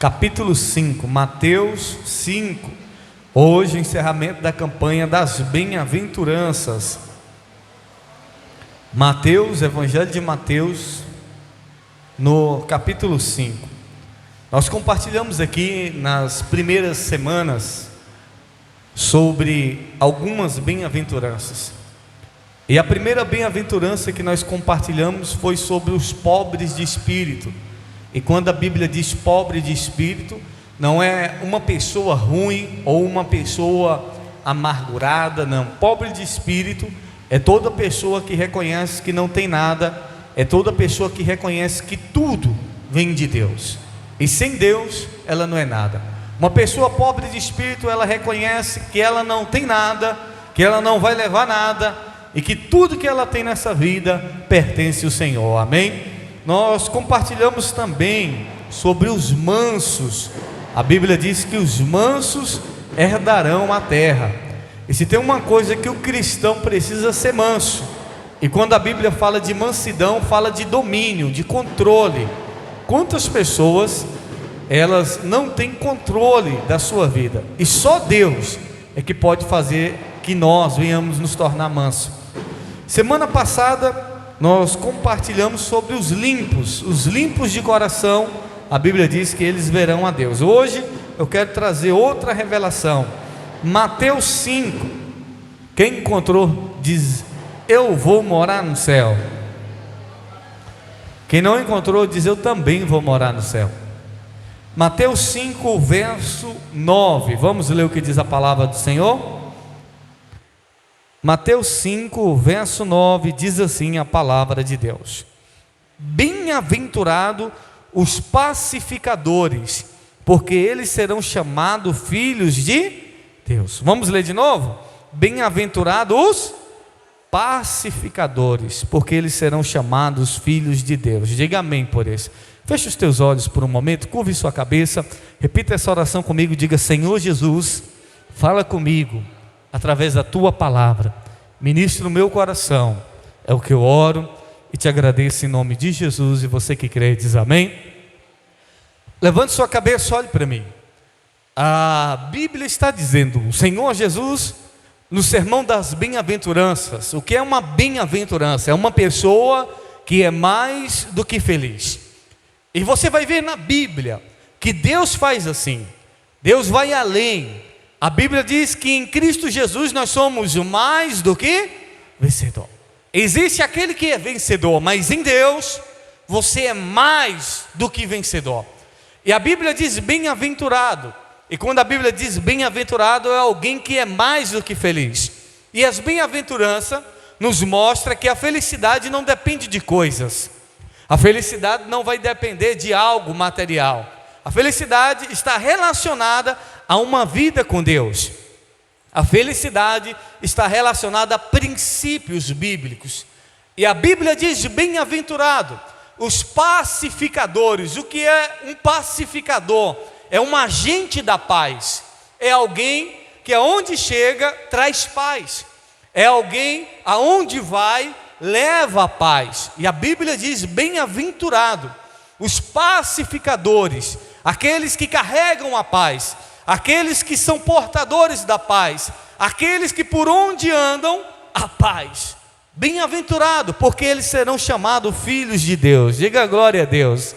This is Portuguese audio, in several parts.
capítulo 5, Mateus 5. Hoje, encerramento da campanha das bem-aventuranças. Mateus, Evangelho de Mateus, no capítulo 5. Nós compartilhamos aqui nas primeiras semanas sobre algumas bem-aventuranças. E a primeira bem-aventurança que nós compartilhamos foi sobre os pobres de espírito. E quando a Bíblia diz pobre de espírito, não é uma pessoa ruim ou uma pessoa amargurada, não. Pobre de espírito é toda pessoa que reconhece que não tem nada, é toda pessoa que reconhece que tudo vem de Deus, e sem Deus ela não é nada. Uma pessoa pobre de espírito, ela reconhece que ela não tem nada, que ela não vai levar nada, e que tudo que ela tem nessa vida pertence ao Senhor, amém? Nós compartilhamos também sobre os mansos. A Bíblia diz que os mansos herdarão a terra. E se tem uma coisa que o cristão precisa ser manso, e quando a Bíblia fala de mansidão, fala de domínio, de controle. Quantas pessoas, elas não têm controle da sua vida, e só Deus é que pode fazer que nós venhamos nos tornar mansos. Semana passada nós compartilhamos sobre os limpos de coração. A Bíblia diz que eles verão a Deus. Hoje eu quero trazer outra revelação. Mateus 5. Quem encontrou diz: eu vou morar no céu. Quem não encontrou diz: eu também vou morar no céu. Mateus 5, verso 9. Vamos ler o que diz a palavra do Senhor? Mateus 5, verso 9, diz assim a palavra de Deus: bem-aventurado os pacificadores, porque eles serão chamados filhos de Deus. Vamos ler de novo? Bem-aventurados os pacificadores, porque eles serão chamados filhos de Deus. Diga amém por isso. Feche os teus olhos por um momento, curve sua cabeça, repita essa oração comigo, diga: Senhor Jesus, fala comigo através da tua palavra, ministra o meu coração, é o que eu oro e te agradeço em nome de Jesus. E você que crê diz amém. Levante sua cabeça, olhe para mim. A Bíblia está dizendo, o Senhor Jesus, no sermão das bem-aventuranças, o que é uma bem-aventurança? É uma pessoa que é mais do que feliz. E você vai ver na Bíblia que Deus faz assim, Deus vai além. A Bíblia diz que em Cristo Jesus nós somos mais do que vencedor. Existe aquele que é vencedor, mas em Deus você é mais do que vencedor. E a Bíblia diz bem-aventurado. E quando a Bíblia diz bem-aventurado, é alguém que é mais do que feliz. E as bem-aventuranças nos mostra que a felicidade não depende de coisas. A felicidade não vai depender de algo material. A felicidade está relacionada a uma vida com Deus. A felicidade está relacionada a princípios bíblicos. E a Bíblia diz bem-aventurado os pacificadores. O que é um pacificador? É um agente da paz. É alguém que aonde chega traz paz. É alguém aonde vai leva a paz. E a Bíblia diz bem-aventurado os pacificadores, aqueles que carregam a paz, aqueles que são portadores da paz, aqueles que por onde andam a paz. Bem-aventurado, porque eles serão chamados filhos de Deus. Diga glória a Deus.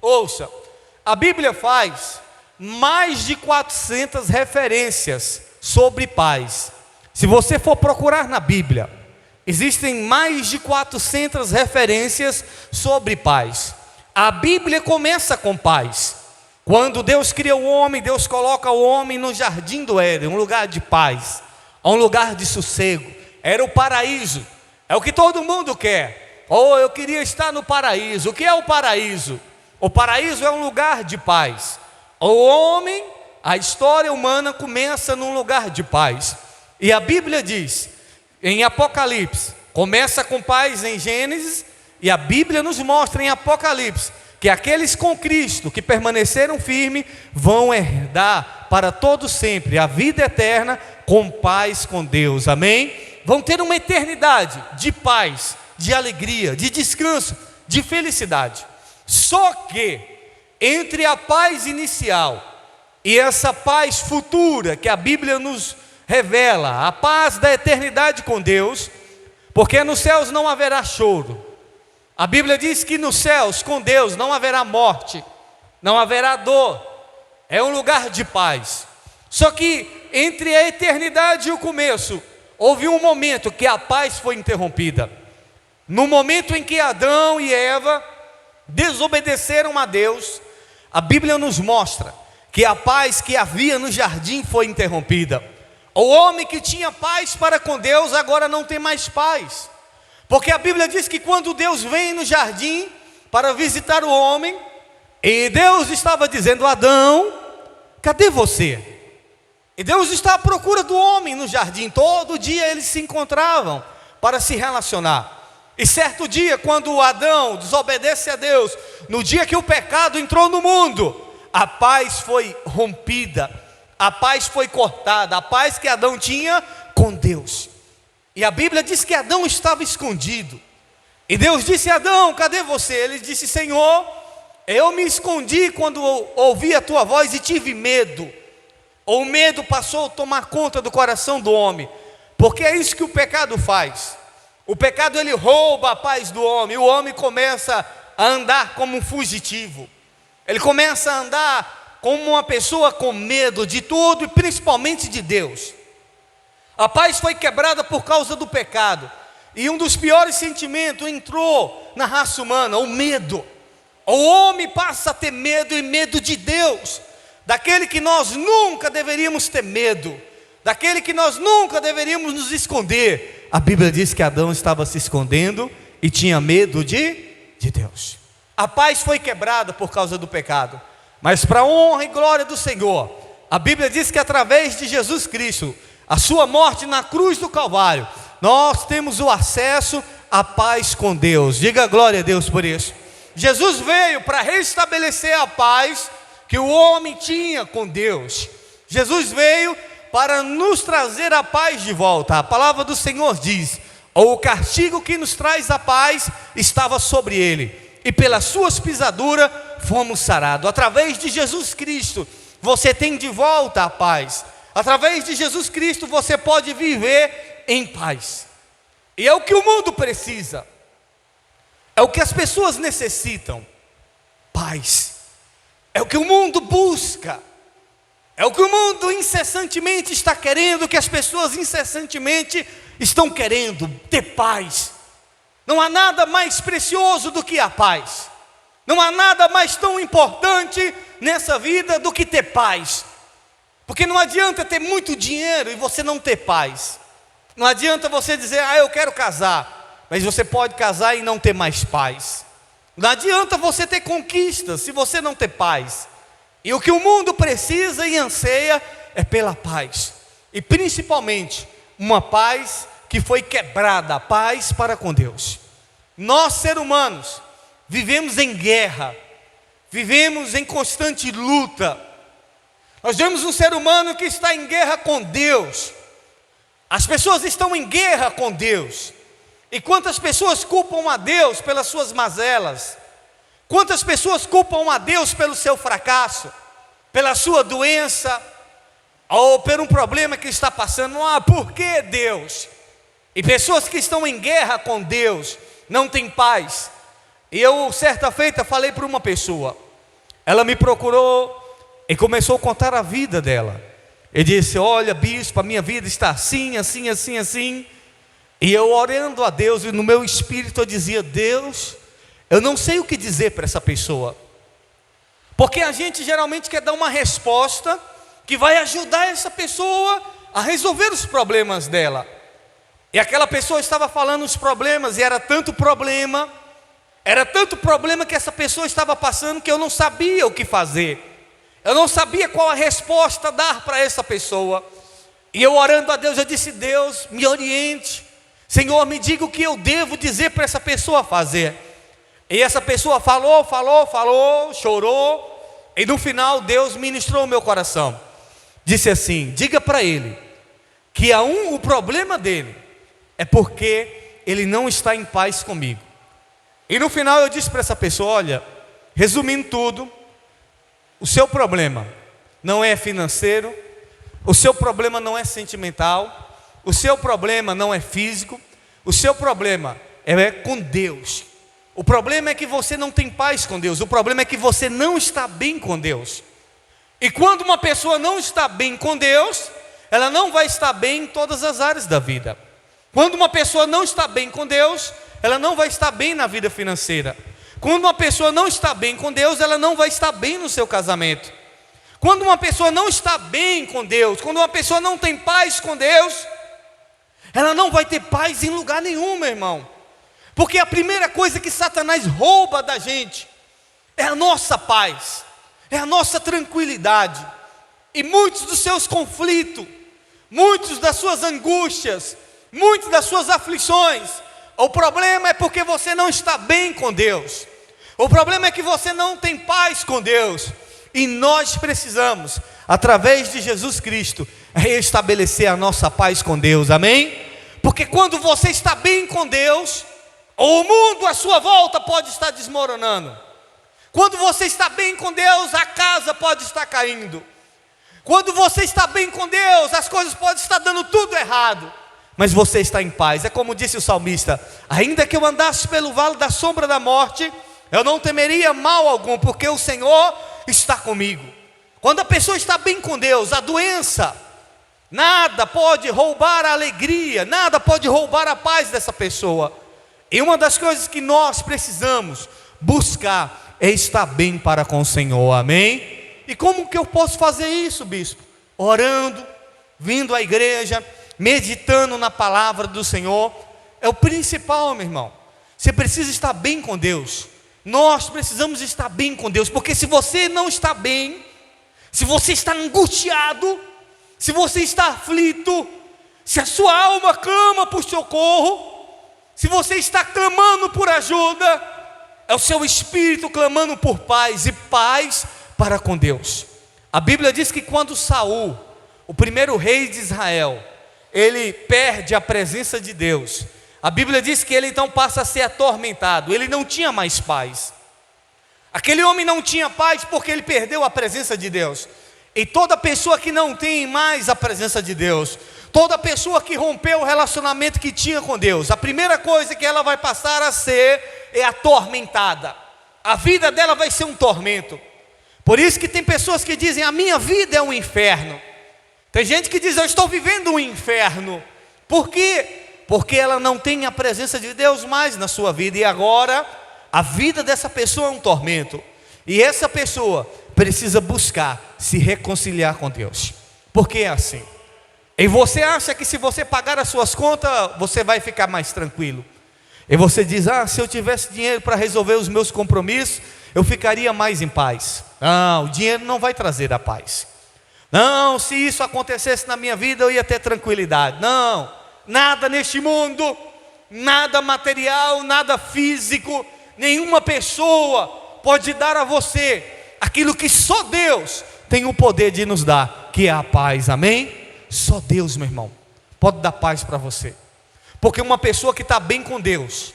Ouça, a Bíblia faz mais de 400 referências sobre paz. Se você for procurar na Bíblia, existem mais de 400 referências sobre paz. A Bíblia começa com paz. Quando Deus cria o homem, Deus coloca o homem no jardim do Éden, um lugar de paz, um lugar de sossego. Era o paraíso, é o que todo mundo quer. Eu queria estar no paraíso. O que é o paraíso? O paraíso é um lugar de paz. O homem, a história humana começa num lugar de paz. E a Bíblia diz, em Apocalipse, começa com paz em Gênesis, e a Bíblia nos mostra em Apocalipse, que aqueles com Cristo, que permaneceram firmes, vão herdar para todo sempre a vida eterna, com paz com Deus, amém? Vão ter uma eternidade de paz, de alegria, de descanso, de felicidade. Só que entre a paz inicial e essa paz futura que a Bíblia nos revela, a paz da eternidade com Deus, porque nos céus não haverá choro. A Bíblia diz que nos céus com Deus não haverá morte, não haverá dor, é um lugar de paz. Só que entre a eternidade e o começo, houve um momento que a paz foi interrompida. No momento em que Adão e Eva desobedeceram a Deus, a Bíblia nos mostra que a paz que havia no jardim foi interrompida. O homem que tinha paz para com Deus agora não tem mais paz, porque a Bíblia diz que quando Deus vem no jardim para visitar o homem, e Deus estava dizendo: Adão, cadê você? E Deus está à procura do homem no jardim. Todo dia eles se encontravam para se relacionar. E certo dia, quando Adão desobedece a Deus, no dia que o pecado entrou no mundo, a paz foi rompida, a paz foi cortada, a paz que Adão tinha com Deus. E a Bíblia diz que Adão estava escondido. E Deus disse: Adão, cadê você? Ele disse: Senhor, eu me escondi quando ouvi a tua voz e tive medo. O medo passou a tomar conta do coração do homem, porque é isso que o pecado faz. O pecado, ele rouba a paz do homem. O homem começa a andar como um fugitivo. Ele começa a andar como uma pessoa com medo de tudo e principalmente de Deus. A paz foi quebrada por causa do pecado. E um dos piores sentimentos entrou na raça humana: o medo. O homem passa a ter medo, e medo de Deus, daquele que nós nunca deveríamos ter medo, daquele que nós nunca deveríamos nos esconder. A Bíblia diz que Adão estava se escondendo e tinha medo de Deus. A paz foi quebrada por causa do pecado, mas para a honra e glória do Senhor, a Bíblia diz que através de Jesus Cristo, a sua morte na cruz do Calvário, nós temos o acesso à paz com Deus. Diga glória a Deus por isso. Jesus veio para restabelecer a paz que o homem tinha com Deus. Jesus veio para nos trazer a paz de volta. A palavra do Senhor diz: o castigo que nos traz a paz estava sobre ele, e pelas suas pisaduras fomos sarados. Através de Jesus Cristo você tem de volta a paz. Através de Jesus Cristo você pode viver em paz. E é o que o mundo precisa, é o que as pessoas necessitam: paz. É o que o mundo busca, é o que o mundo incessantemente está querendo, que as pessoas incessantemente estão querendo: ter paz. Não há nada mais precioso do que a paz. Não há nada mais tão importante nessa vida do que ter paz. Porque não adianta ter muito dinheiro e você não ter paz. Não adianta você dizer: eu quero casar, mas você pode casar e não ter mais paz. Não adianta você ter conquistas se você não ter paz. E o que o mundo precisa e anseia é pela paz, e principalmente uma paz que foi quebrada, a paz para com Deus. Nós, seres humanos, vivemos em guerra, vivemos em constante luta. Nós vemos um ser humano que está em guerra com Deus. As pessoas estão em guerra com Deus. E quantas pessoas culpam a Deus pelas suas mazelas? Quantas pessoas culpam a Deus pelo seu fracasso, pela sua doença, ou por um problema que está passando? Por que Deus? E pessoas que estão em guerra com Deus não têm paz. E eu, certa feita, falei para uma pessoa. Ela me procurou e começou a contar a vida dela. E disse: olha, bispo, a minha vida está assim, assim, assim, assim. E eu, orando a Deus, e no meu espírito eu dizia: Deus, eu não sei o que dizer para essa pessoa. Porque a gente geralmente quer dar uma resposta que vai ajudar essa pessoa a resolver os problemas dela. E aquela pessoa estava falando os problemas, e era tanto problema que essa pessoa estava passando, que eu não sabia o que fazer. Eu não sabia qual a resposta dar para essa pessoa. E eu, orando a Deus, eu disse: Deus, me oriente. Senhor, me diga o que eu devo dizer para essa pessoa fazer. E essa pessoa falou, chorou. E no final Deus ministrou o meu coração. Disse assim: diga para ele que o problema dele é porque ele não está em paz comigo. E no final eu disse para essa pessoa: olha, resumindo tudo, o seu problema não é financeiro, o seu problema não é sentimental, o seu problema não é físico, o seu problema é com Deus. O problema é que você não tem paz com Deus, o problema é que você não está bem com Deus. E quando uma pessoa não está bem com Deus, ela não vai estar bem em todas as áreas da vida. Quando uma pessoa não está bem com Deus, ela não vai estar bem na vida financeira. Quando uma pessoa não está bem com Deus, ela não vai estar bem no seu casamento. Quando uma pessoa não está bem com Deus, quando uma pessoa não tem paz com Deus, ela não vai ter paz em lugar nenhum, meu irmão. Porque a primeira coisa que Satanás rouba da gente é a nossa paz, é a nossa tranquilidade. E muitos dos seus conflitos, muitos das suas angústias, muitas das suas aflições, o problema é porque você não está bem com Deus. O problema é que você não tem paz com Deus. E nós precisamos, através de Jesus Cristo, restabelecer a nossa paz com Deus, amém? Porque quando você está bem com Deus, o mundo à sua volta pode estar desmoronando. Quando você está bem com Deus, a casa pode estar caindo. Quando você está bem com Deus, as coisas podem estar dando tudo errado, mas você está em paz. É como disse o salmista: ainda que eu andasse pelo vale da sombra da morte, eu não temeria mal algum, porque o Senhor está comigo. Quando a pessoa está bem com Deus, a doença, nada pode roubar a alegria, nada pode roubar a paz dessa pessoa. E uma das coisas que nós precisamos buscar é estar bem para com o Senhor, amém? E como que eu posso fazer isso, bispo? Orando, vindo à igreja, meditando na palavra do Senhor. É o principal, meu irmão. Você precisa estar bem com Deus. Nós precisamos estar bem com Deus, porque se você não está bem, se você está angustiado, se você está aflito, se a sua alma clama por socorro, se você está clamando por ajuda, é o seu espírito clamando por paz, e paz para com Deus. A Bíblia diz que quando Saul, o primeiro rei de Israel, ele perde a presença de Deus, a Bíblia diz que ele então passa a ser atormentado. Ele não tinha mais paz. Aquele homem não tinha paz porque ele perdeu a presença de Deus. E toda pessoa que não tem mais a presença de Deus, toda pessoa que rompeu o relacionamento que tinha com Deus, a primeira coisa que ela vai passar a ser é atormentada. A vida dela vai ser um tormento. Por isso que tem pessoas que dizem: a minha vida é um inferno. Tem gente que diz: eu estou vivendo um inferno. Por quê? Porque ela não tem a presença de Deus mais na sua vida. E agora a vida dessa pessoa é um tormento. E essa pessoa precisa buscar se reconciliar com Deus. Porque é assim. E você acha que se você pagar as suas contas, você vai ficar mais tranquilo. E você diz: se eu tivesse dinheiro para resolver os meus compromissos, eu ficaria mais em paz. Não, o dinheiro não vai trazer a paz. Não, se isso acontecesse na minha vida, eu ia ter tranquilidade. Não, nada neste mundo, nada material, nada físico, nenhuma pessoa pode dar a você aquilo que só Deus tem o poder de nos dar, que é a paz, amém? Só Deus, meu irmão, pode dar paz para você. Porque uma pessoa que está bem com Deus,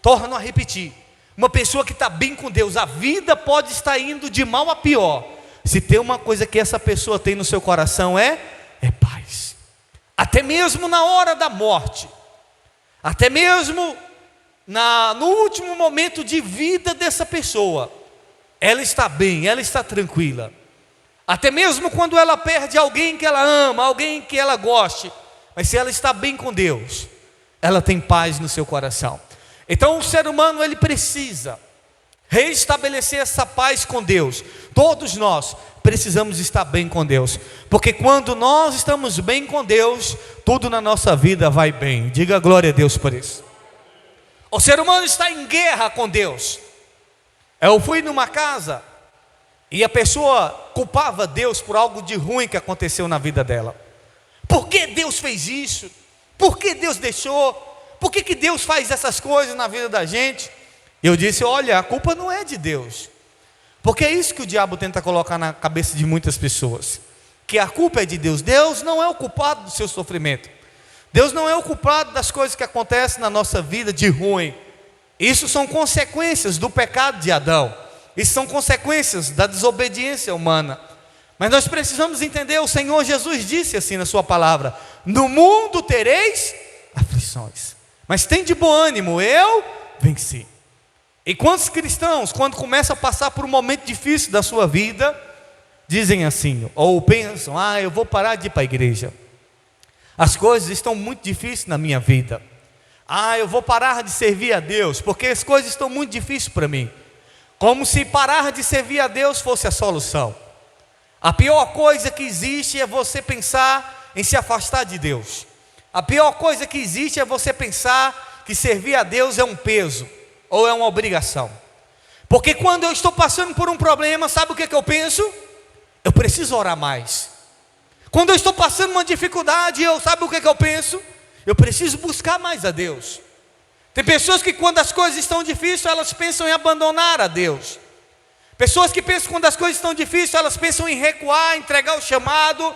torno a repetir, uma pessoa que está bem com Deus, a vida pode estar indo de mal a pior. Se tem uma coisa que essa pessoa tem no seu coração é paz. Até mesmo na hora da morte, até mesmo no último momento de vida dessa pessoa, ela está bem, ela está tranquila. Até mesmo quando ela perde alguém que ela ama, alguém que ela goste, mas se ela está bem com Deus, ela tem paz no seu coração. Então o ser humano, ele precisa restabelecer essa paz com Deus. Todos nós precisamos estar bem com Deus, porque quando nós estamos bem com Deus, tudo na nossa vida vai bem. Diga glória a Deus por isso. O ser humano está em guerra com Deus. Eu fui numa casa e a pessoa culpava Deus por algo de ruim que aconteceu na vida dela. Por que Deus fez isso? Por que Deus deixou? Por que Deus faz essas coisas na vida da gente? Eu disse: olha, a culpa não é de Deus. Porque é isso que o diabo tenta colocar na cabeça de muitas pessoas, que a culpa é de Deus. Deus não é o culpado do seu sofrimento. Deus não é o culpado das coisas que acontecem na nossa vida de ruim. Isso são consequências do pecado de Adão. Isso são consequências da desobediência humana. Mas nós precisamos entender, o Senhor Jesus disse assim na sua palavra: no mundo tereis aflições, mas tem de bom ânimo, eu venci. E quantos cristãos, quando começam a passar por um momento difícil da sua vida, dizem assim, ou pensam: eu vou parar de ir para a igreja, as coisas estão muito difíceis na minha vida, eu vou parar de servir a Deus, porque as coisas estão muito difíceis para mim. Como se parar de servir a Deus fosse a solução. A pior coisa que existe é você pensar em se afastar de Deus. A pior coisa que existe é você pensar que servir a Deus é um peso, ou é uma obrigação. Porque quando eu estou passando por um problema, sabe o que eu penso? Eu preciso orar mais. Quando eu estou passando uma dificuldade, sabe o que eu penso? Eu preciso buscar mais a Deus. Tem pessoas que quando as coisas estão difíceis, elas pensam em abandonar a Deus. Pessoas que pensam que quando as coisas estão difíceis, elas pensam em recuar, entregar o chamado.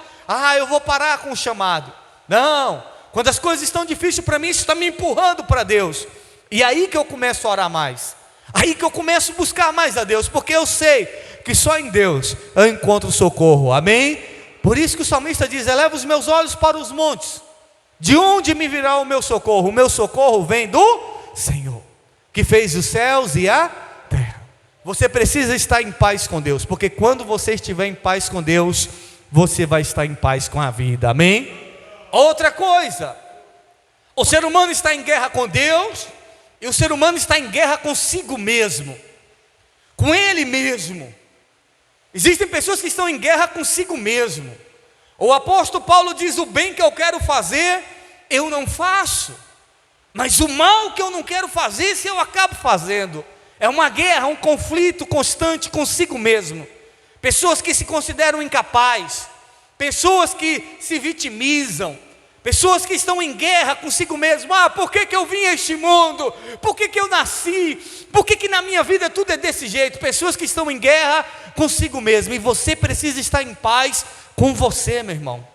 Eu vou parar com o chamado. Não, quando as coisas estão difíceis para mim, isso está me empurrando para Deus. E aí que eu começo a orar mais. Aí que eu começo a buscar mais a Deus, porque eu sei que só em Deus eu encontro socorro, amém? Por isso que o salmista diz: eleva os meus olhos para os montes, de onde me virá o meu socorro? O meu socorro vem do Senhor, que fez os céus e a terra. Você precisa estar em paz com Deus, porque quando você estiver em paz com Deus, você vai estar em paz com a vida, amém? Outra coisa, o ser humano está em guerra com Deus, e o ser humano está em guerra consigo mesmo, com ele mesmo. Existem pessoas que estão em guerra consigo mesmo. O apóstolo Paulo diz: o bem que eu quero fazer, eu não faço, mas o mal que eu não quero fazer, esse eu acabo fazendo. É uma guerra, um conflito constante consigo mesmo. Pessoas que se consideram incapazes, pessoas que se vitimizam, pessoas que estão em guerra consigo mesmo. Por que eu vim a este mundo? Por que eu nasci? Por que na minha vida tudo é desse jeito? Pessoas que estão em guerra consigo mesmo. E você precisa estar em paz com você, meu irmão.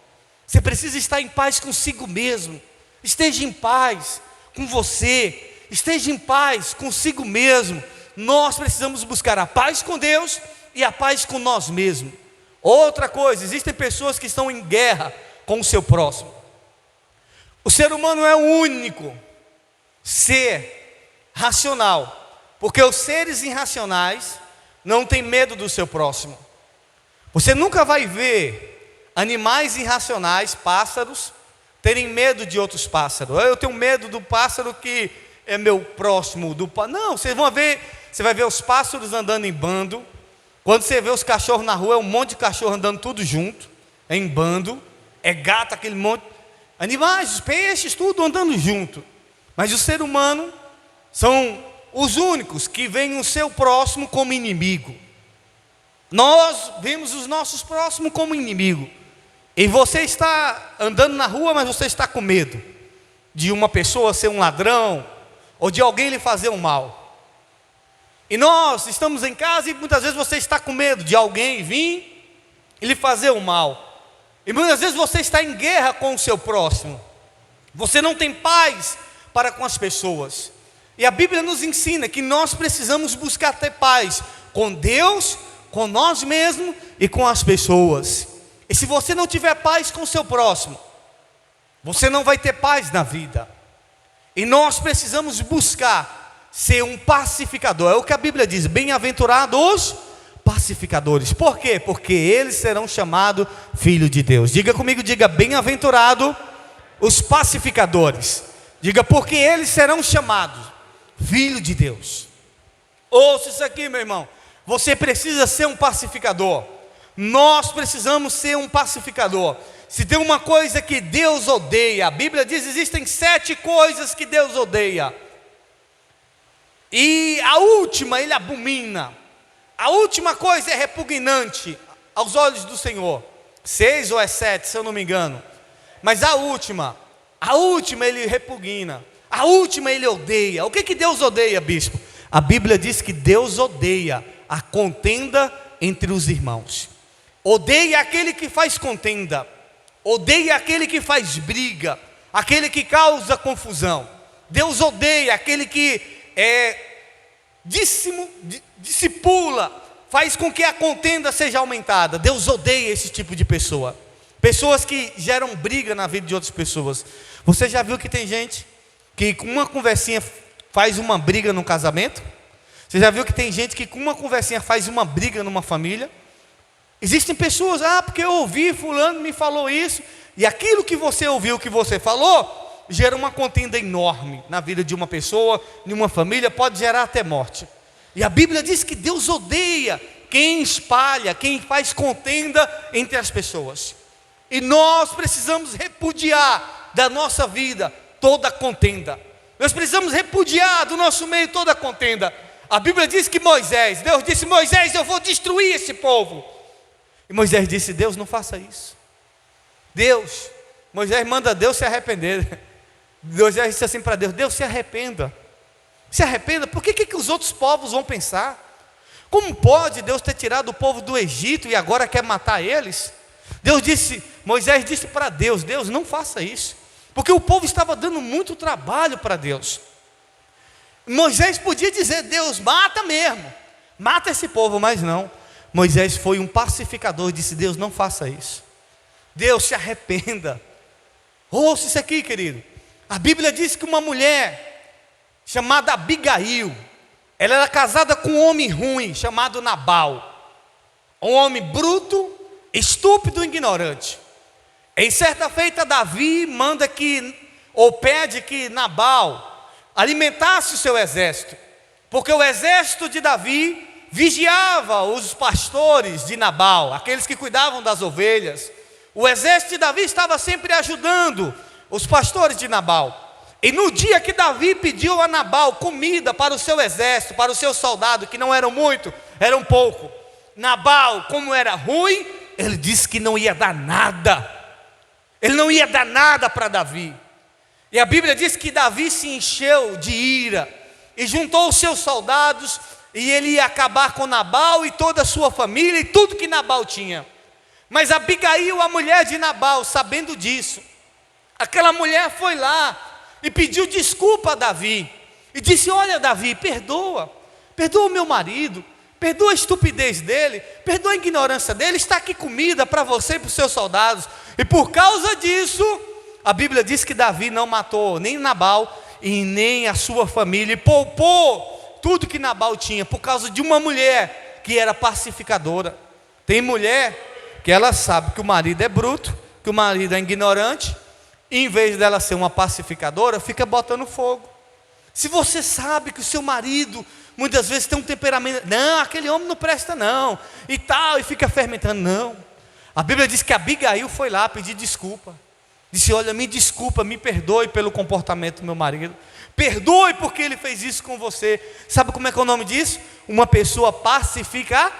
Você precisa estar em paz consigo mesmo. Esteja em paz com você. Esteja em paz consigo mesmo. Nós precisamos buscar a paz com Deus e a paz com nós mesmos. Outra coisa, existem pessoas que estão em guerra com o seu próximo. O ser humano é o único ser racional, porque os seres irracionais não têm medo do seu próximo. Você nunca vai ver animais irracionais, pássaros, terem medo de outros pássaros. Eu tenho medo do pássaro que é meu próximo. Não, você vai ver os pássaros andando em bando. Quando você vê os cachorros na rua, é um monte de cachorro andando tudo junto, em bando. É gato, aquele monte. Animais, peixes, tudo andando junto. Mas o ser humano são os únicos que veem o seu próximo como inimigo. Nós vemos os nossos próximos como inimigo. E você está andando na rua, mas você está com medo de uma pessoa ser um ladrão, ou de alguém lhe fazer um mal. E nós estamos em casa e muitas vezes você está com medo de alguém vir e lhe fazer um mal. E muitas vezes você está em guerra com o seu próximo. Você não tem paz para com as pessoas. E a Bíblia nos ensina que nós precisamos buscar ter paz com Deus, com nós mesmos e com as pessoas. E se você não tiver paz com o seu próximo, você não vai ter paz na vida. E nós precisamos buscar ser um pacificador. É o que a Bíblia diz: bem-aventurados os pacificadores. Por quê? Porque eles serão chamados filhos de Deus. Diga comigo, diga: bem-aventurado os pacificadores. Diga: porque eles serão chamados filhos de Deus. Ouça isso aqui, meu irmão. Você precisa ser um pacificador. Nós precisamos ser um pacificador. Se tem uma coisa que Deus odeia, a Bíblia diz: existem 7 coisas que Deus odeia. E a última Ele abomina. A última coisa é repugnante aos olhos do Senhor. 6 ou 7, se eu não me engano. Mas a última Ele repugna. A última Ele odeia. O que Deus odeia, bispo? A Bíblia diz que Deus odeia a contenda entre os irmãos. Odeia aquele que faz contenda. Odeia aquele que faz briga. Aquele que causa confusão. Deus odeia aquele que discipula, faz com que a contenda seja aumentada. Deus odeia esse tipo de pessoa. Pessoas que geram briga na vida de outras pessoas. Você já viu que tem gente que com uma conversinha faz uma briga no casamento? Você já viu que tem gente que com uma conversinha faz uma briga numa família? Existem pessoas, porque eu ouvi, fulano me falou isso, e aquilo que você ouviu, que você falou, gera uma contenda enorme na vida de uma pessoa, de uma família, pode gerar até morte. E a Bíblia diz que Deus odeia quem espalha, quem faz contenda entre as pessoas. E nós precisamos repudiar da nossa vida toda contenda. Nós precisamos repudiar do nosso meio toda contenda. A Bíblia diz que Deus disse: Moisés, eu vou destruir esse povo. E Moisés disse: Deus, não faça isso. Moisés manda Deus se arrepender. Moisés disse assim para Deus: Deus, se arrependa. Se arrependa, por que os outros povos vão pensar? Como pode Deus ter tirado o povo do Egito e agora quer matar eles? Moisés disse para Deus: Deus, não faça isso, porque o povo estava dando muito trabalho para Deus. Moisés podia dizer: Deus, mata mesmo, mata esse povo, mas não. Moisés foi um pacificador e disse: Deus, não faça isso. Deus, se arrependa. Ouça isso aqui, querido. A Bíblia diz que uma mulher chamada Abigail, ela era casada com um homem ruim chamado Nabal, um homem bruto, estúpido e ignorante. Em certa feita, Davi pede que Nabal alimentasse o seu exército, porque o exército de Davi vigiava os pastores de Nabal, aqueles que cuidavam das ovelhas. O exército de Davi estava sempre ajudando os pastores de Nabal. E no dia que Davi pediu a Nabal comida para o seu exército, para os seus soldados, que não eram muito, eram pouco, Nabal, como era ruim, ele disse que não ia dar nada. Ele não ia dar nada para Davi. E a Bíblia diz que Davi se encheu de ira e juntou os seus soldados, e ele ia acabar com Nabal e toda a sua família e tudo que Nabal tinha. Mas Abigail, a mulher de Nabal, sabendo disso, aquela mulher foi lá e pediu desculpa a Davi e disse: olha, Davi, perdoa o meu marido, perdoa a estupidez dele, perdoa a ignorância dele, está aqui comida para você e para os seus soldados. E por causa disso, a Bíblia diz que Davi não matou nem Nabal e nem a sua família, e poupou tudo que Nabal tinha, por causa de uma mulher que era pacificadora. Tem mulher que ela sabe que o marido é bruto, que o marido é ignorante, e em vez dela ser uma pacificadora, fica botando fogo. Se você sabe que o seu marido muitas vezes tem um temperamento, não, aquele homem não presta não, e tal, e fica fermentando, não. A Bíblia diz que Abigail foi lá pedir desculpa, disse: olha, me desculpa, me perdoe pelo comportamento do meu marido, perdoe porque ele fez isso com você. Sabe como é que é o nome disso? Uma pessoa pacificadora.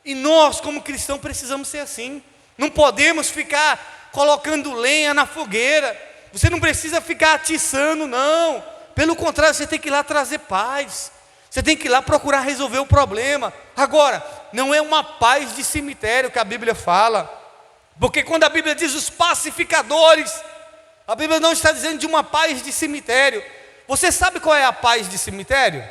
E nós, como cristãos, precisamos ser assim. Não podemos ficar colocando lenha na fogueira. Você não precisa ficar atiçando, não. Pelo contrário, você tem que ir lá trazer paz. Você tem que ir lá procurar resolver o problema. Agora, não é uma paz de cemitério que a Bíblia fala. Porque quando a Bíblia diz os pacificadores, a Bíblia não está dizendo de uma paz de cemitério. Você sabe qual é a paz de cemitério?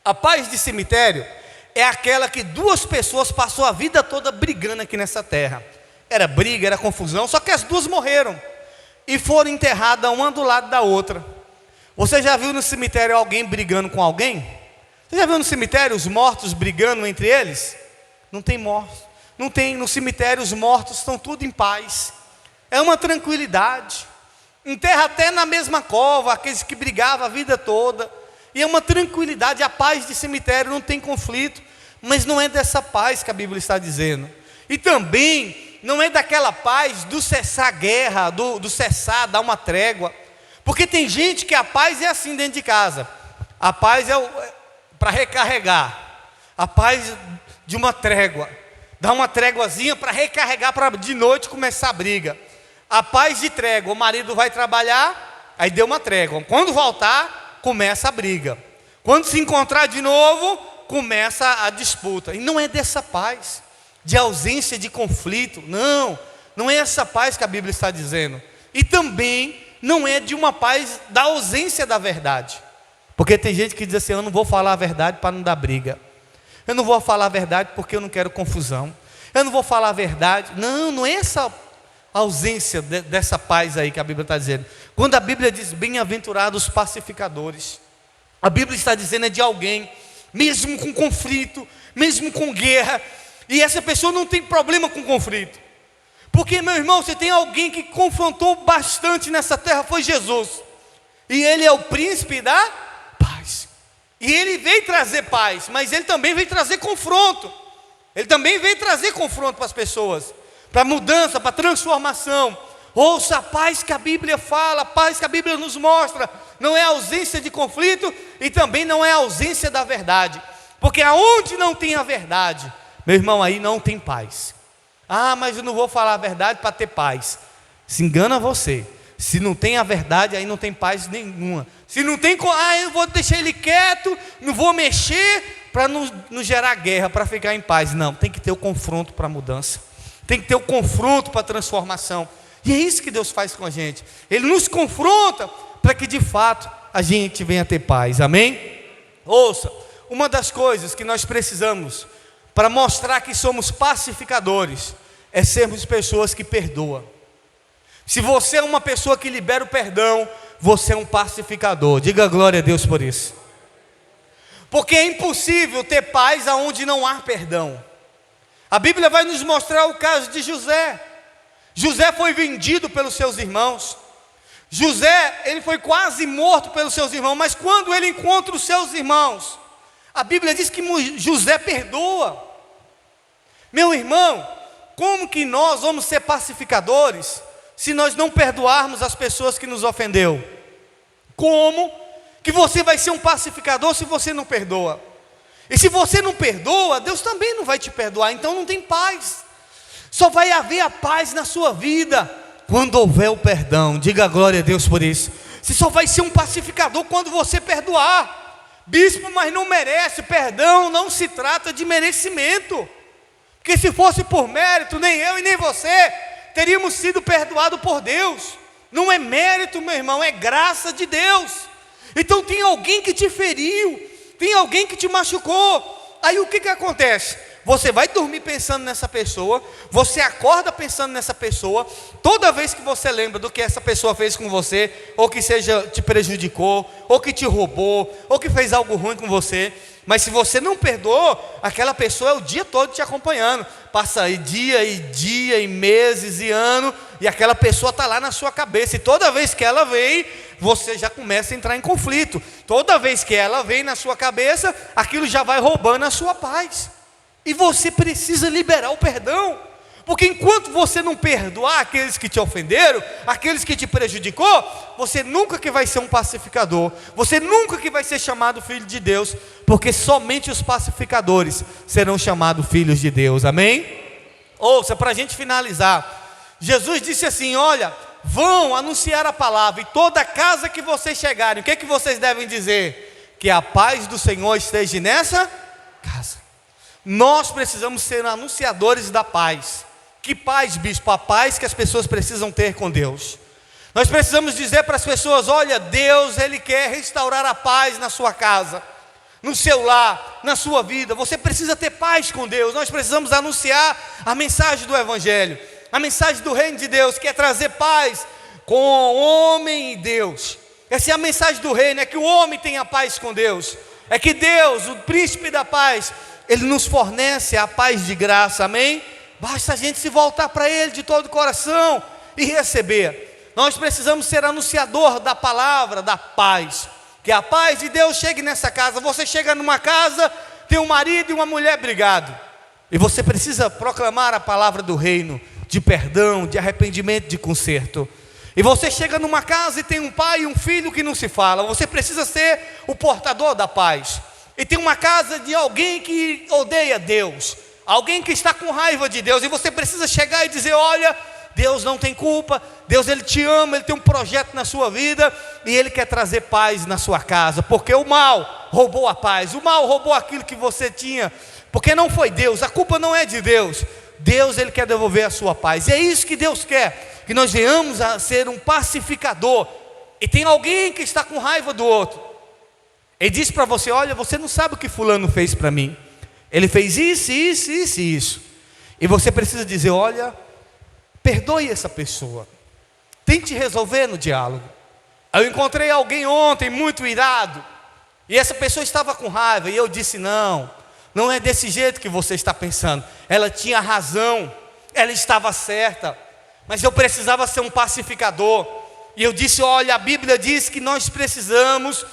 A paz de cemitério é aquela que duas pessoas passou a vida toda brigando aqui nessa terra. Era briga, era confusão, só que as duas morreram e foram enterradas uma do lado da outra. Você já viu no cemitério alguém brigando com alguém? Você já viu no cemitério os mortos brigando entre eles? Não tem mortos. Não tem, no cemitério os mortos estão tudo em paz. É uma tranquilidade. Enterra até na mesma cova aqueles que brigavam a vida toda. E é uma tranquilidade. A paz de cemitério, não tem conflito. Mas não é dessa paz que a Bíblia está dizendo. E também não é daquela paz do cessar a guerra, do cessar, dar uma trégua. Porque tem gente que a paz é assim dentro de casa. A paz é para recarregar. A paz de uma trégua. Dá uma tréguazinha para recarregar, para de noite começar a briga. A paz de trégua, o marido vai trabalhar, aí deu uma trégua. Quando voltar, começa a briga. Quando se encontrar de novo, começa a disputa. E não é dessa paz, de ausência de conflito. Não é essa paz que a Bíblia está dizendo. E também não é de uma paz da ausência da verdade. Porque tem gente que diz assim: eu não vou falar a verdade para não dar briga, eu não vou falar a verdade porque eu não quero confusão, eu não vou falar a verdade. Não, não é essa ausência dessa paz aí que a Bíblia está dizendo. Quando a Bíblia diz bem-aventurados os pacificadores, a Bíblia está dizendo é de alguém, mesmo com conflito, mesmo com guerra, e essa pessoa não tem problema com conflito. Porque, meu irmão, você tem alguém que confrontou bastante nessa terra, foi Jesus. E ele é o príncipe da paz. E ele veio trazer paz, mas ele também veio trazer confronto. Ele também veio trazer confronto para as pessoas, para mudança, para transformação. Ouça a paz que a Bíblia fala, a paz que a Bíblia nos mostra. Não é ausência de conflito e também não é ausência da verdade. Porque aonde não tem a verdade, meu irmão, aí não tem paz. Ah, mas eu não vou falar a verdade para ter paz. Se engana você. Se não tem a verdade, aí não tem paz nenhuma. Se não tem, eu vou deixar ele quieto, não vou mexer para não gerar guerra, para ficar em paz. Não, tem que ter o confronto para a mudança. Tem que ter o confronto para a transformação. E é isso que Deus faz com a gente. Ele nos confronta para que de fato a gente venha ter paz. Amém? Ouça, uma das coisas que nós precisamos para mostrar que somos pacificadores é sermos pessoas que perdoam. Se você é uma pessoa que libera o perdão, você é um pacificador. Diga glória a Deus por isso. Porque é impossível ter paz aonde não há perdão. A Bíblia vai nos mostrar o caso de José. José foi vendido pelos seus irmãos. José, ele foi quase morto pelos seus irmãos, mas quando ele encontra os seus irmãos, a Bíblia diz que José perdoa. Meu irmão, como que nós vamos ser pacificadores se nós não perdoarmos as pessoas que nos ofendeu? Como que você vai ser um pacificador se você não perdoa? E se você não perdoa, Deus também não vai te perdoar, então não tem paz. Só vai haver a paz na sua vida quando houver o perdão. Diga glória a Deus por isso. Você só vai ser um pacificador quando você perdoar. Bispo, mas não merece. Perdão não se trata de merecimento. Porque se fosse por mérito, nem eu e nem você teríamos sido perdoados por Deus. Não é mérito, meu irmão, é graça de Deus. Então tem alguém que te feriu, tem alguém que te machucou. Aí o que acontece? Você vai dormir pensando nessa pessoa, você acorda pensando nessa pessoa. Toda vez que você lembra do que essa pessoa fez com você, ou que seja te prejudicou, ou que te roubou, ou que fez algo ruim com você, mas se você não perdoou, aquela pessoa é o dia todo te acompanhando. Passa aí dia, e meses, e ano, e aquela pessoa está lá na sua cabeça. E toda vez que ela vem, você já começa a entrar em conflito. Toda vez que ela vem na sua cabeça, aquilo já vai roubando a sua paz. E você precisa liberar o perdão. Porque enquanto você não perdoar aqueles que te ofenderam, aqueles que te prejudicou, você nunca que vai ser um pacificador. Você nunca que vai ser chamado filho de Deus. Porque somente os pacificadores serão chamados filhos de Deus. Amém? Ouça, para a gente finalizar. Jesus disse assim: olha, vão anunciar a palavra, e toda casa que vocês chegarem, o que é que vocês devem dizer? Que a paz do Senhor esteja nessa casa. Nós precisamos ser anunciadores da paz. Que paz, bispo? A paz que as pessoas precisam ter com Deus. Nós precisamos dizer para as pessoas: olha, Deus, Ele quer restaurar a paz na sua casa, no seu lar, na sua vida. Você precisa ter paz com Deus. Nós precisamos anunciar a mensagem do Evangelho, a mensagem do reino de Deus, que é trazer paz com o homem e Deus. Essa é a mensagem do reino, é que o homem tenha paz com Deus. É que Deus, o príncipe da paz, Ele nos fornece a paz de graça, amém? Basta a gente se voltar para Ele de todo o coração e receber. Nós precisamos ser anunciador da palavra, da paz. Que a paz de Deus chegue nessa casa. Você chega numa casa, tem um marido e uma mulher brigado, e você precisa proclamar a palavra do reino, de perdão, de arrependimento, de conserto. E você chega numa casa e tem um pai e um filho que não se falam. Você precisa ser o portador da paz. E tem uma casa de alguém que odeia Deus, alguém que está com raiva de Deus, e você precisa chegar e dizer: olha, Deus não tem culpa, Deus Ele te ama, Ele tem um projeto na sua vida, e Ele quer trazer paz na sua casa, porque o mal roubou a paz, o mal roubou aquilo que você tinha, porque não foi Deus, a culpa não é de Deus. Deus, Ele quer devolver a sua paz, e é isso que Deus quer, que nós venhamos a ser um pacificador. E tem alguém que está com raiva do outro, Ele diz para você: olha, você não sabe o que fulano fez para mim. Ele fez isso, isso, isso e isso. E você precisa dizer: olha, perdoe essa pessoa. Tente resolver no diálogo. Eu encontrei alguém ontem muito irado, e essa pessoa estava com raiva, e eu disse: não, não é desse jeito que você está pensando. Ela tinha razão, ela estava certa, mas eu precisava ser um pacificador. E eu disse: olha, a Bíblia diz que nós precisamos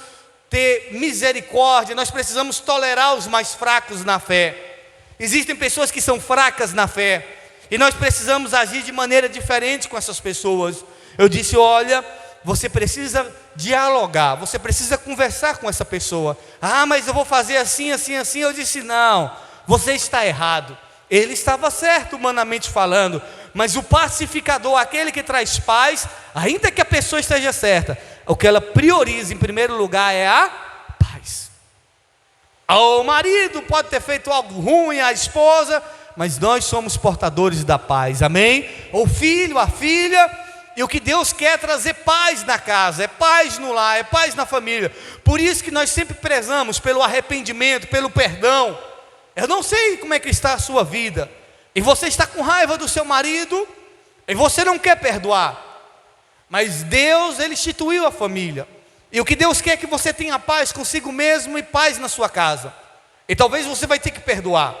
ter misericórdia, nós precisamos tolerar os mais fracos na fé. Existem pessoas que são fracas na fé, e nós precisamos agir de maneira diferente com essas pessoas. Eu disse: olha, você precisa dialogar, você precisa conversar com essa pessoa. Ah, mas eu vou fazer assim, assim, assim. Eu disse: não, você está errado. Ele estava certo humanamente falando, mas o pacificador, aquele que traz paz, ainda que a pessoa esteja certa, o que ela prioriza em primeiro lugar é a paz. O marido pode ter feito algo ruim, a esposa, mas nós somos portadores da paz, amém? O filho, a filha. E o que Deus quer é trazer paz na casa, é paz no lar, é paz na família. Por isso que nós sempre prezamos pelo arrependimento, pelo perdão. Eu não sei como é que está a sua vida, e você está com raiva do seu marido, e você não quer perdoar, mas Deus, Ele instituiu a família, e o que Deus quer é que você tenha paz consigo mesmo e paz na sua casa. E talvez você vai ter que perdoar,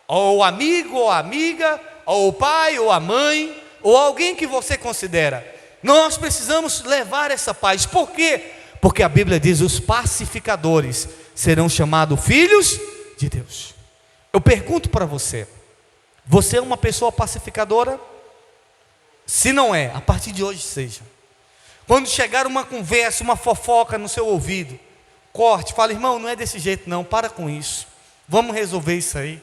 ou o amigo, ou a amiga, ou o pai, ou a mãe, ou alguém que você considera. Nós precisamos levar essa paz. Por quê? Porque a Bíblia diz: os pacificadores serão chamados filhos de Deus. Eu pergunto para você: você é uma pessoa pacificadora? Se não é, a partir de hoje seja. Quando chegar uma conversa, uma fofoca no seu ouvido, corte, fala: irmão, não é desse jeito não, para com isso, vamos resolver isso aí.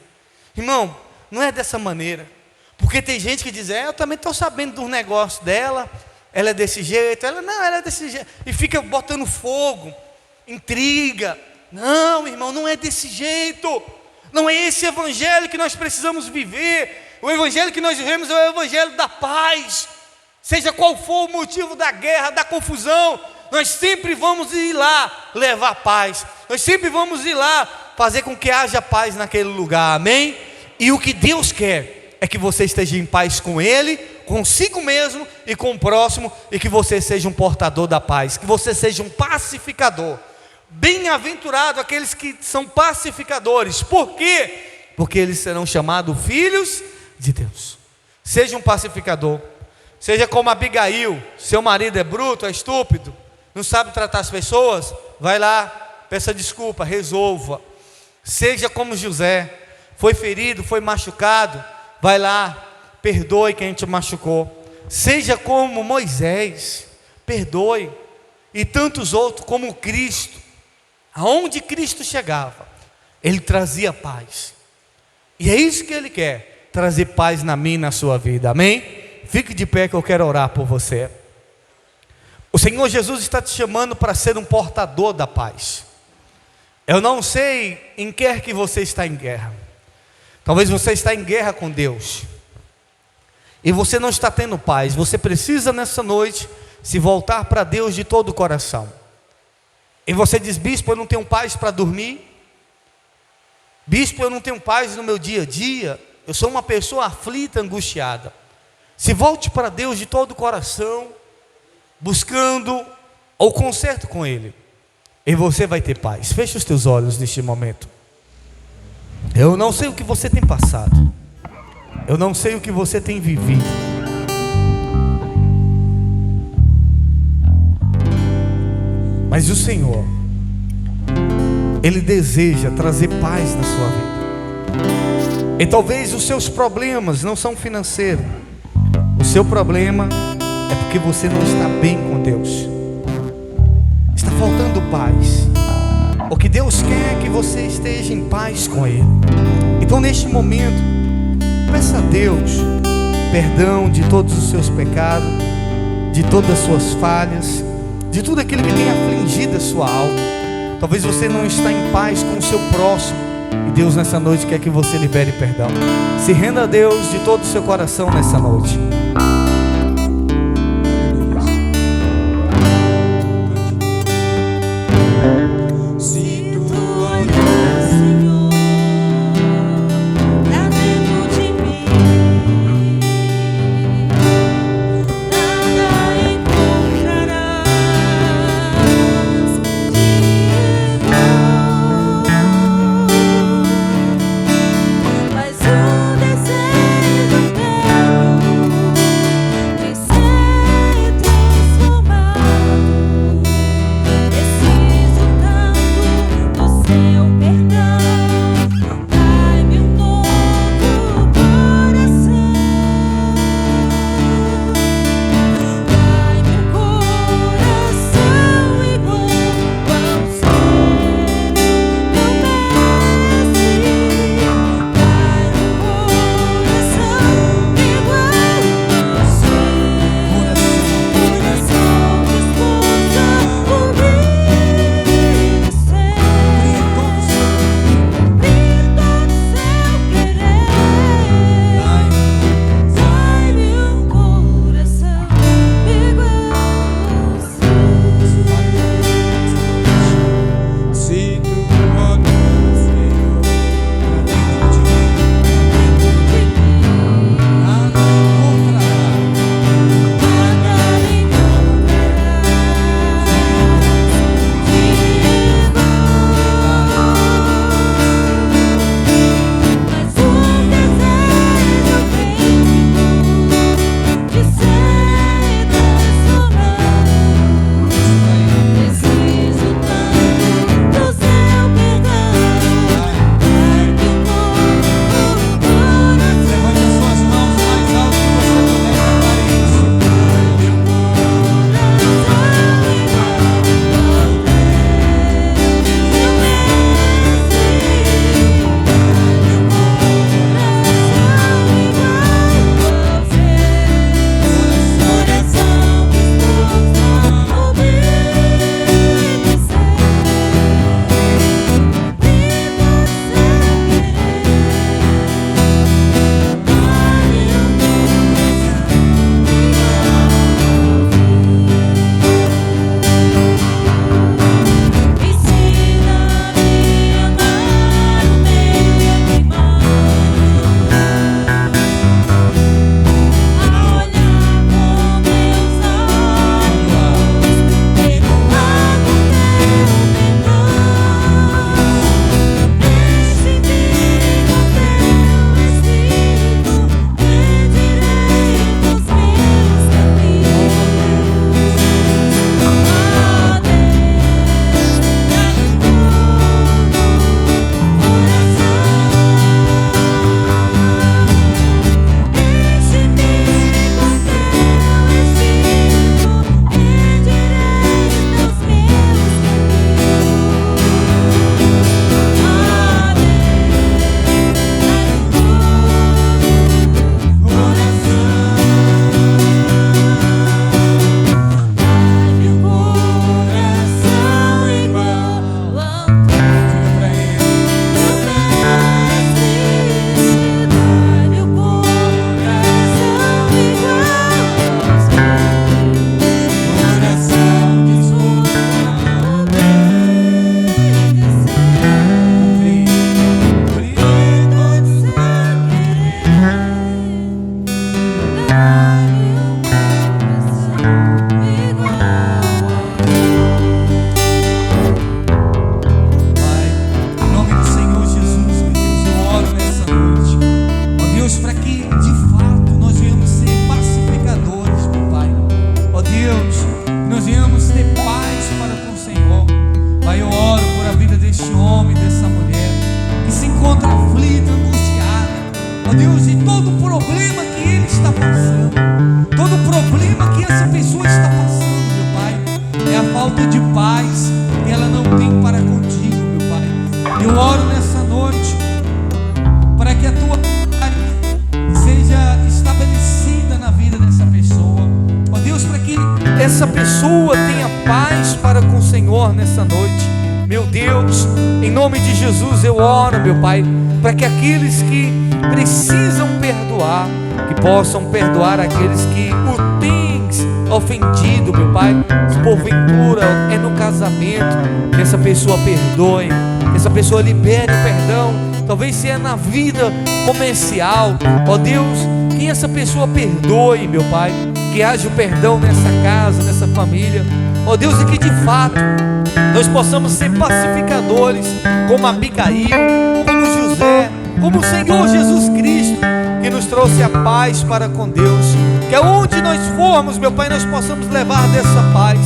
Irmão, não é dessa maneira. Porque tem gente que diz: eu também estou sabendo do negócio dela, ela é desse jeito, ela é desse jeito, e fica botando fogo, intriga. Não, irmão, não é desse jeito. Não é esse evangelho que nós precisamos viver. O evangelho que nós vivemos é o evangelho da paz. Seja qual for o motivo da guerra, da confusão, nós sempre vamos ir lá levar paz. Nós sempre vamos ir lá fazer com que haja paz naquele lugar, amém? E o que Deus quer é que você esteja em paz com Ele, consigo mesmo e com o próximo, e que você seja um portador da paz, que você seja um pacificador. Bem-aventurado aqueles que são pacificadores. Por quê? Porque eles serão chamados filhos de Deus. Seja um pacificador. Seja como Abigail. Seu marido é bruto, é estúpido, não sabe tratar as pessoas, vai lá, peça desculpa, resolva. Seja como José. Foi ferido, foi machucado, vai lá, perdoe quem te machucou. Seja como Moisés, perdoe. E tantos outros, como Cristo. Aonde Cristo chegava, Ele trazia paz. E é isso que Ele quer, trazer paz na minha e na sua vida, amém? Fique de pé que eu quero orar por você. O Senhor Jesus está te chamando para ser um portador da paz. Eu não sei em que você está em guerra. Talvez você está em guerra com Deus, e você não está tendo paz. Você precisa nessa noite se voltar para Deus de todo o coração. E você diz: bispo, eu não tenho paz para dormir. Bispo, eu não tenho paz no meu dia a dia. Eu sou uma pessoa aflita, angustiada. Se volte para Deus de todo o coração, buscando o conserto com Ele, e você vai ter paz. Feche os teus olhos neste momento. Eu não sei o que você tem passado, eu não sei o que você tem vivido, mas o Senhor, Ele deseja trazer paz na sua vida. E talvez os seus problemas não são financeiros. O seu problema é porque você não está bem com Deus. Está faltando paz. O que Deus quer é que você esteja em paz com Ele. Então neste momento, peça a Deus perdão de todos os seus pecados, de todas as suas falhas, de tudo aquilo que tem afligido a sua alma. Talvez você não está em paz com o seu próximo, e Deus nessa noite quer que você libere perdão. Se renda a Deus de todo o seu coração nessa noite. Se essa pessoa tenha paz para com o Senhor nessa noite. Meu Deus, em nome de Jesus eu oro, meu Pai, para que aqueles que precisam perdoar, que possam perdoar aqueles que o tens ofendido, meu Pai. Se porventura é no casamento, que essa pessoa perdoe, que essa pessoa libere o perdão. Talvez se é na vida comercial, ó Deus, que essa pessoa perdoe, meu Pai, que haja o perdão nessa casa, nessa família, ó Deus, e que de fato nós possamos ser pacificadores, como Abigail, como José, como o Senhor Jesus Cristo, que nos trouxe a paz para com Deus. Que aonde nós formos, meu Pai, nós possamos levar dessa paz.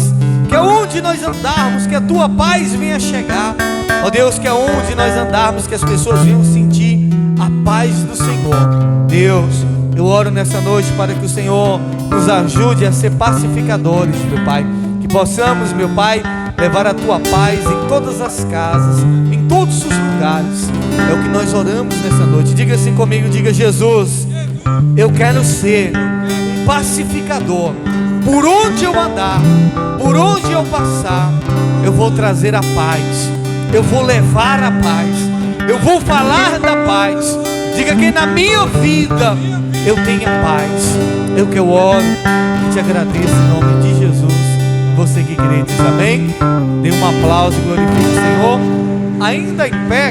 Que aonde nós andarmos, que a tua paz venha chegar. Ó Deus, que aonde nós andarmos, que as pessoas venham sentir a paz do Senhor. Deus, eu oro nessa noite para que o Senhor nos ajude a ser pacificadores, meu Pai. Que possamos, meu Pai, levar a tua paz em todas as casas, em todos os lugares. É o que nós oramos nessa noite. Diga assim comigo, diga: Jesus, eu quero ser um pacificador. Por onde eu andar, por onde eu passar, eu vou trazer a paz, eu vou levar a paz, eu vou falar da paz. Diga que na minha vida eu tenha paz. É o que eu oro e te agradeço em nome de Jesus. Você que crê, diz amém. Dê um aplauso e glorifique o Senhor. Ainda em pé,